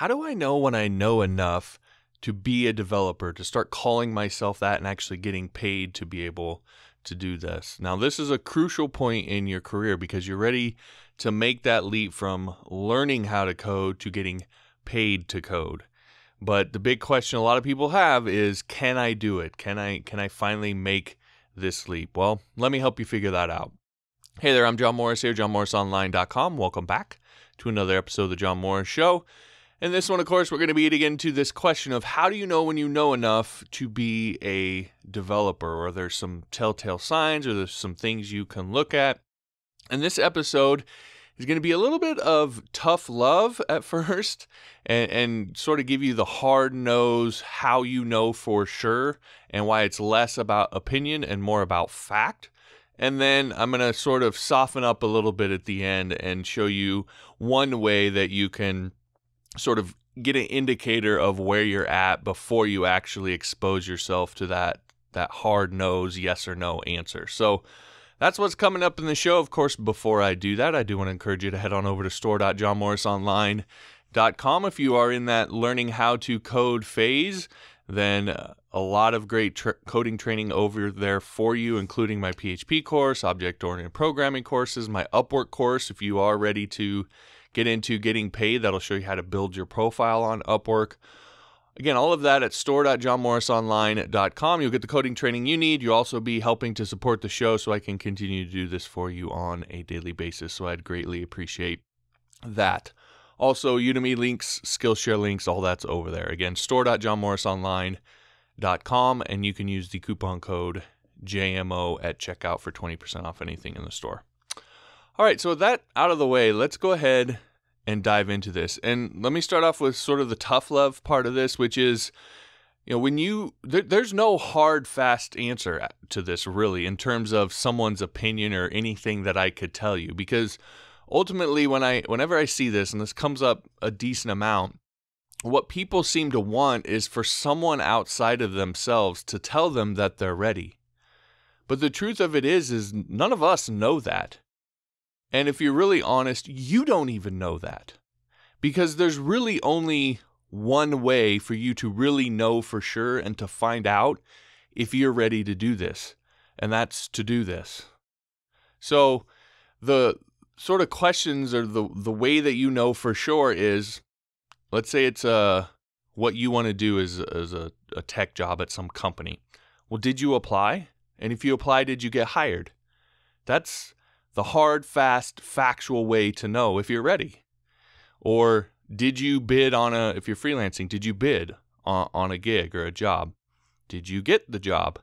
How do I know when I know enough to be a developer, to start calling myself that and actually getting paid to be able to do this? Now, this is a crucial point in your career because you're ready to make that leap from learning how to code to getting paid to code. But the big question a lot of people have is, can I do it? Can I finally make this leap? Well, let me help you figure that out. Hey there, I'm John Morris here, johnmorrisonline.com. Welcome back to another episode of The John Morris Show. In this one, of course, we're going to be getting into this question of how do you know when you know enough to be a developer, or there's some telltale signs, or there's some things you can look at. And this episode is going to be a little bit of tough love at first and sort of give you the hard nose, how you know for sure, and why it's less about opinion and more about fact. And then I'm going to sort of soften up a little bit at the end and show you one way that you can sort of get an indicator of where you're at before you actually expose yourself to that hard nose yes or no answer. So that's what's coming up in the show. Of course, before I do that, I do want to encourage you to head on over to store.johnmorrisonline.com. If you are in that learning how to code phase, then a lot of great coding training over there for you, including my PHP course, object-oriented programming courses, my Upwork course. If you are ready to get into getting paid, that'll show you how to build your profile on Upwork. Again, all of that at store.johnmorrisonline.com. You'll get the coding training you need. You'll also be helping to support the show so I can continue to do this for you on a daily basis. So I'd greatly appreciate that. Also, Udemy links, Skillshare links, all that's over there. Again, store.johnmorrisonline.com, and you can use the coupon code JMO at checkout for 20% off anything in the store. All right, so with that out of the way, let's go ahead and dive into this. And let me start off with sort of the tough love part of this, which is, there's no hard, fast answer to this really in terms of someone's opinion or anything that I could tell you, because ultimately whenever I see this, and this comes up a decent amount, what people seem to want is for someone outside of themselves to tell them that they're ready. But the truth of it is none of us know that. And if you're really honest, you don't even know that, because there's really only one way for you to really know for sure and to find out if you're ready to do this, and that's to do this. So the sort of questions, or the way that you know for sure is, let's say it's what you want to do is a tech job at some company. Well, did you apply? And if you apply, did you get hired? That's the hard, fast, factual way to know if you're ready. Or did you bid if you're freelancing, did you bid on a gig or a job? Did you get the job?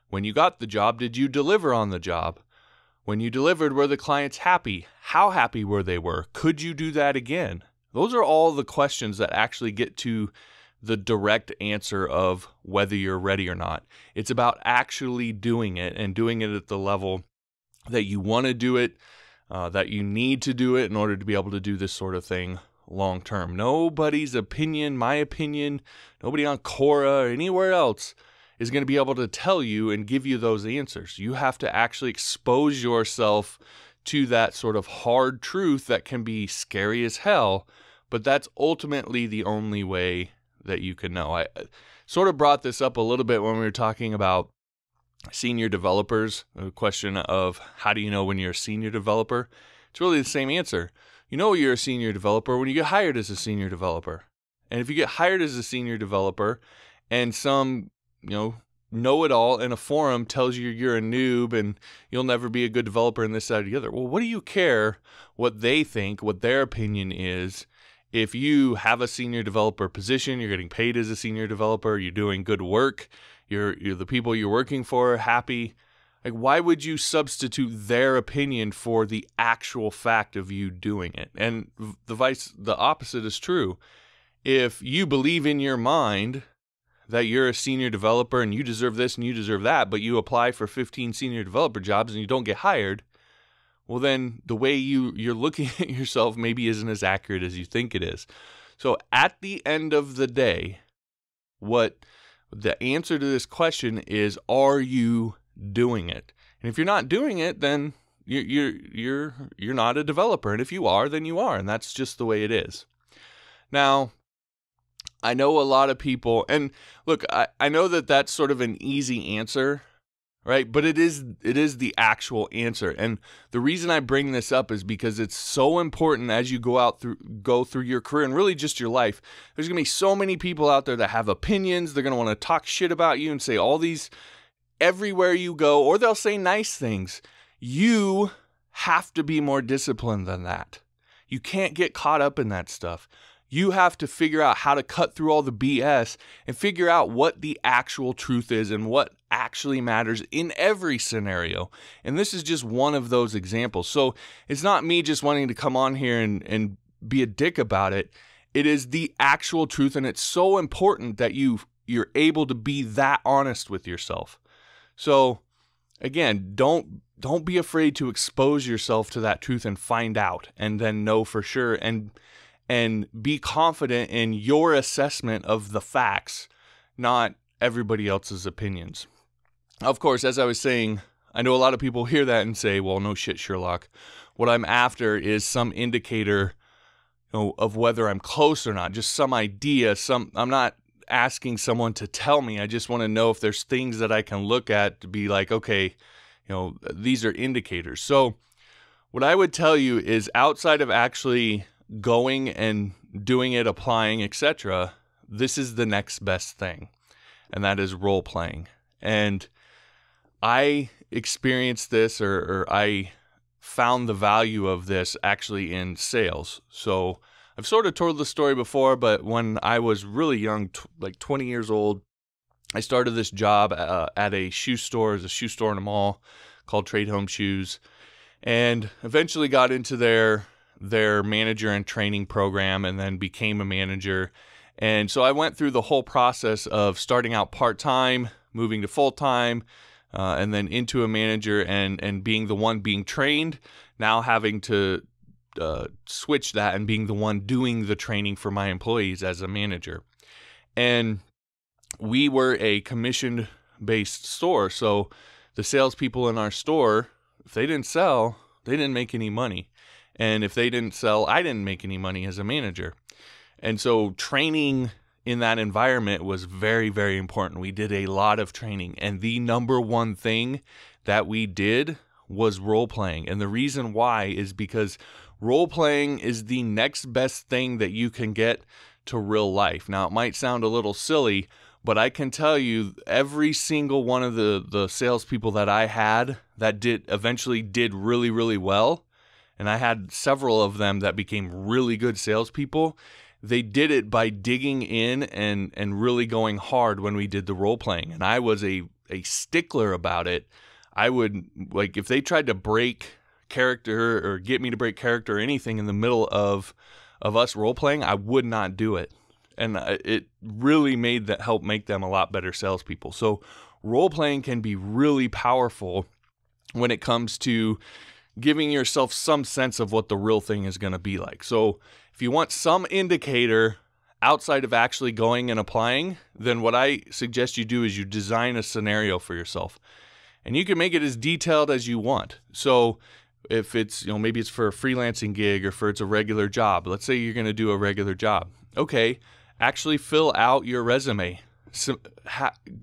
When you got the job, did you deliver on the job? When you delivered, were the clients happy? How happy were they? Could you do that again? Those are all the questions that actually get to the direct answer of whether you're ready or not. It's about actually doing it, and doing it at the level that you want to do it, that you need to do it in order to be able to do this sort of thing long term. Nobody's opinion, my opinion, nobody on Quora or anywhere else is going to be able to tell you and give you those answers. You have to actually expose yourself to that sort of hard truth that can be scary as hell, but that's ultimately the only way that you can know. I sort of brought this up a little bit when we were talking about senior developers, a question of how do you know when you're a senior developer? It's really the same answer. You know you're a senior developer when you get hired as a senior developer. And if you get hired as a senior developer and some, know-it-all in a forum tells you you're a noob and you'll never be a good developer in this, that, or the other, well, what do you care what they think, what their opinion is? If you have a senior developer position, you're getting paid as a senior developer, you're doing good work, you're the people you're working for are happy. Like, why would you substitute their opinion for the actual fact of you doing it? And the opposite is true. If you believe in your mind that you're a senior developer and you deserve this and you deserve that, but you apply for 15 senior developer jobs and you don't get hired, well, then the way you're looking at yourself maybe isn't as accurate as you think it is. So at the end of the day, what the answer to this question is, are you doing it? And if you're not doing it, then you're not a developer. And if you are, then you are. And that's just the way it is. Now, I know a lot of people, and look, I know that that's sort of an easy answer, right? But it is the actual answer. And the reason I bring this up is because it's so important as you go through your career and really just your life. There's going to be so many people out there that have opinions. They're going to want to talk shit about you and say all these everywhere you go, or they'll say nice things. You have to be more disciplined than that. You can't get caught up in that stuff. You have to figure out how to cut through all the BS and figure out what the actual truth is and what actually matters in every scenario. And this is just one of those examples. So it's not me just wanting to come on here and be a dick about it. It is the actual truth, and it's so important that you're able to be that honest with yourself. So again, don't be afraid to expose yourself to that truth and find out and then know for sure, and be confident in your assessment of the facts, not everybody else's opinions. Of course, as I was saying, I know a lot of people hear that and say, well, no shit, Sherlock. What I'm after is some indicator, of whether I'm close or not, just some idea. I'm not asking someone to tell me. I just want to know if there's things that I can look at to be like, okay, these are indicators. So what I would tell you is, outside of actually going and doing it, applying, etc., this is the next best thing, and that is role playing. And I experienced this, or I found the value of this actually in sales. So I've sort of told the story before, but when I was really young, like 20 years old, I started this job at a shoe store. There's a shoe store in a mall called Trade Home Shoes, and eventually got into their manager and training program, and then became a manager. And so I went through the whole process of starting out part-time, moving to full-time, and then into a manager, and being the one being trained, now having to switch that and being the one doing the training for my employees as a manager. And we were a commission-based store, so the salespeople in our store, if they didn't sell, they didn't make any money. And if they didn't sell, I didn't make any money as a manager. And so training in that environment was very, very important. We did a lot of training. And the number one thing that we did was role playing. And the reason why is because role playing is the next best thing that you can get to real life. Now, it might sound a little silly, but I can tell you every single one of the salespeople that I had that eventually did really, really well, and I had several of them that became really good salespeople, they did it by digging in and really going hard when we did the role playing. And I was a stickler about it. I would, like, if they tried to break character or get me to break character or anything in the middle of us role playing, I would not do it. And it really helped make them a lot better salespeople. So role playing can be really powerful when it comes to giving yourself some sense of what the real thing is going to be like. So if you want some indicator outside of actually going and applying, then what I suggest you do is you design a scenario for yourself. And you can make it as detailed as you want. So if it's, maybe it's for a freelancing gig or for it's a regular job. Let's say you're going to do a regular job. Okay, actually fill out your resume. So,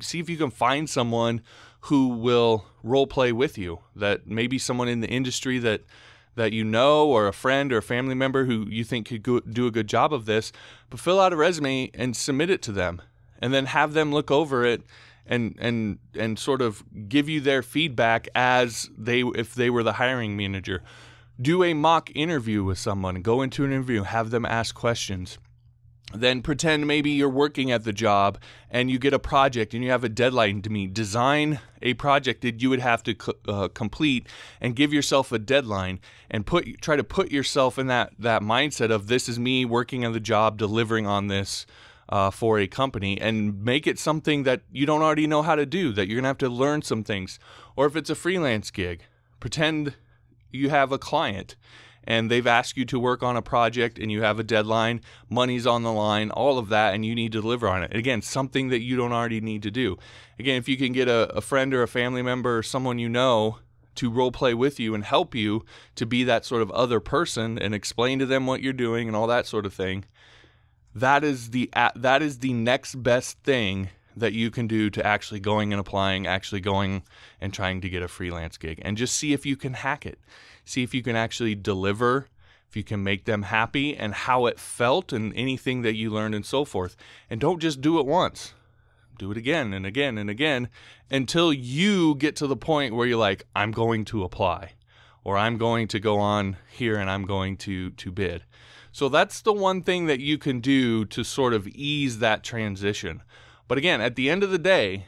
see if you can find someone who will role play with you, that maybe someone in the industry that you know, or a friend or a family member who you think could do a good job of this. But fill out a resume and submit it to them, and then have them look over it and sort of give you their feedback if they were the hiring manager. Do a mock interview with someone. Go into an interview, have them ask questions. Then pretend maybe you're working at the job and you get a project and you have a deadline to meet. Design a project that you would have to complete and give yourself a deadline, and try to put yourself in that mindset of, this is me working on the job, delivering on this for a company, and make it something that you don't already know how to do, that you're going to have to learn some things. Or if it's a freelance gig, pretend you have a client and they've asked you to work on a project and you have a deadline, money's on the line, all of that, and you need to deliver on it. Again, something that you don't already need to do. Again, if you can get a friend or a family member or someone you know to role play with you and help you to be that sort of other person and explain to them what you're doing and all that sort of thing, that is the next best thing that you can do to actually going and applying, actually going and trying to get a freelance gig, and just see if you can hack it. See if you can actually deliver, if you can make them happy, and how it felt, and anything that you learned and so forth. And don't just do it once. Do it again and again and again until you get to the point where you're like, I'm going to apply, or I'm going to go on here and I'm going to bid. So that's the one thing that you can do to sort of ease that transition. But again, at the end of the day,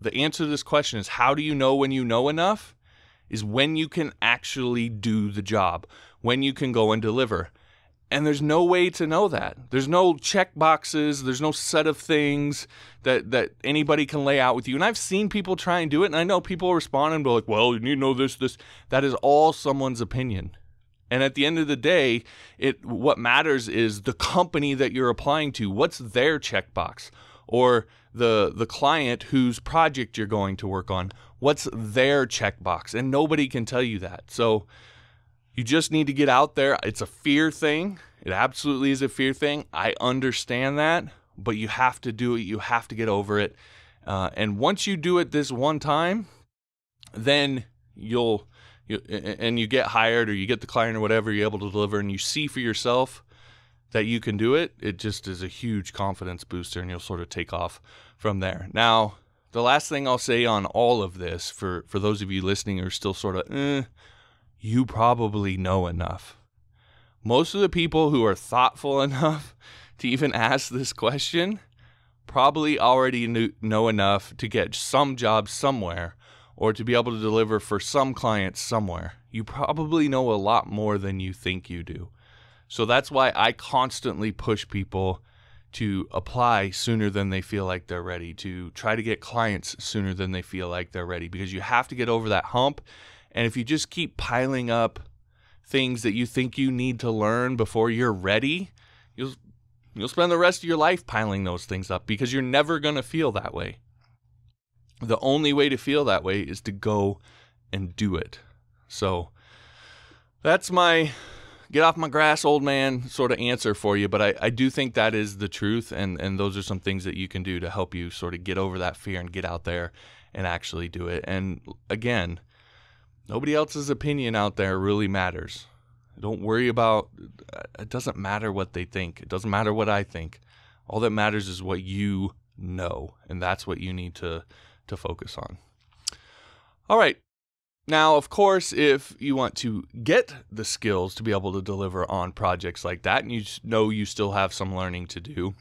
the answer to this question is, how do you know when you know enough? Is when you can actually do the job, when you can go and deliver. And there's no way to know that. There's no check boxes. There's no set of things that anybody can lay out with you. And I've seen people try and do it, and I know people respond and be like, well, you need to know this. That is all someone's opinion. And at the end of the day, what matters is the company that you're applying to. What's their checkbox? Or the client whose project you're going to work on. What's their checkbox? And nobody can tell you that. So you just need to get out there. It's a fear thing. It absolutely is a fear thing. I understand that, but you have to do it. You have to get over it. And once you do it this one time, then you get hired, or you get the client or whatever, you're able to deliver, and you see for yourself that you can do it. It just is a huge confidence booster, and you'll sort of take off from there. Now, the last thing I'll say on all of this, for those of you listening who are still sort of, you probably know enough. Most of the people who are thoughtful enough to even ask this question probably already know enough to get some job somewhere, or to be able to deliver for some clients somewhere. You probably know a lot more than you think you do. So that's why I constantly push people to apply sooner than they feel like they're ready, to try to get clients sooner than they feel like they're ready, because you have to get over that hump. And if you just keep piling up things that you think you need to learn before you're ready, you'll spend the rest of your life piling those things up, because you're never going to feel that way. The only way to feel that way is to go and do it. So that's my get off my grass, old man sort of answer for you. But I do think that is the truth. And those are some things that you can do to help you sort of get over that fear and get out there and actually do it. And again, nobody else's opinion out there really matters. Don't worry about, it doesn't matter what they think. It doesn't matter what I think. All that matters is what you know. And that's what you need to focus on. All right. Now, of course, if you want to get the skills to be able to deliver on projects like that, and you know you still have some learning to do,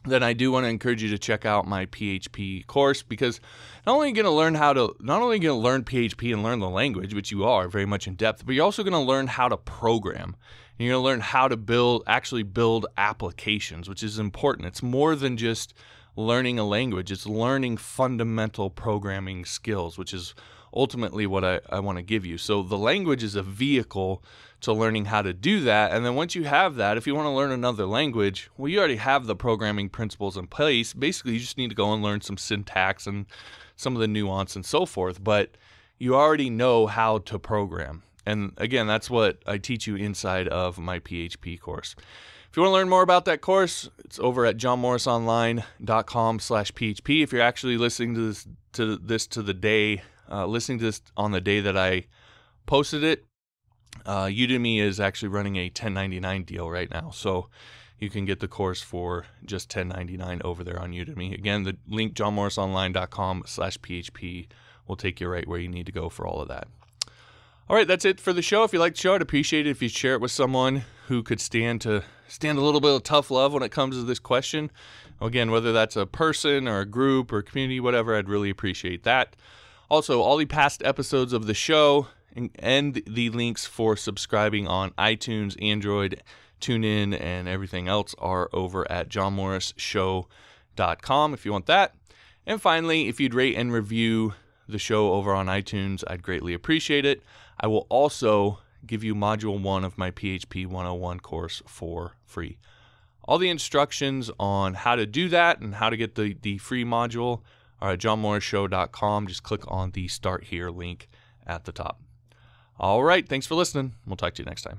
then I do want to encourage you to check out my PHP course, because not only are you going to learn PHP and learn the language, which you are very much in depth, but you're also going to learn how to program. And you're going to learn how to actually build applications, which is important. It's more than just learning a language. It's learning fundamental programming skills, which is ultimately what I want to give you. So the language is a vehicle to learning how to do that. And then once you have that, if you want to learn another language, well, you already have the programming principles in place. Basically, you just need to go and learn some syntax and some of the nuance and so forth. But you already know how to program. And again, that's what I teach you inside of my PHP course. If you want to learn more about that course, it's over at johnmorrisonline.com/PHP. If you're actually listening to this on the day that I posted it, Udemy is actually running a $10.99 deal right now. So you can get the course for just $10.99 over there on Udemy. Again, the link, johnmorrisonline.com/PHP, will take you right where you need to go for all of that. All right, that's it for the show. If you like the show, I'd appreciate it if you share it with someone who could stand a little bit of tough love when it comes to this question. Again, whether that's a person or a group or community, whatever, I'd really appreciate that. Also, all the past episodes of the show and the links for subscribing on iTunes, Android, TuneIn, and everything else are over at johnmorrisshow.com if you want that. And finally, if you'd rate and review the show over on iTunes, I'd greatly appreciate it. I will also give you Module 1 of my PHP 101 course for free. All the instructions on how to do that and how to get the free module are at johnmorrisshow.com. Just click on the Start Here link at the top. All right, thanks for listening. We'll talk to you next time.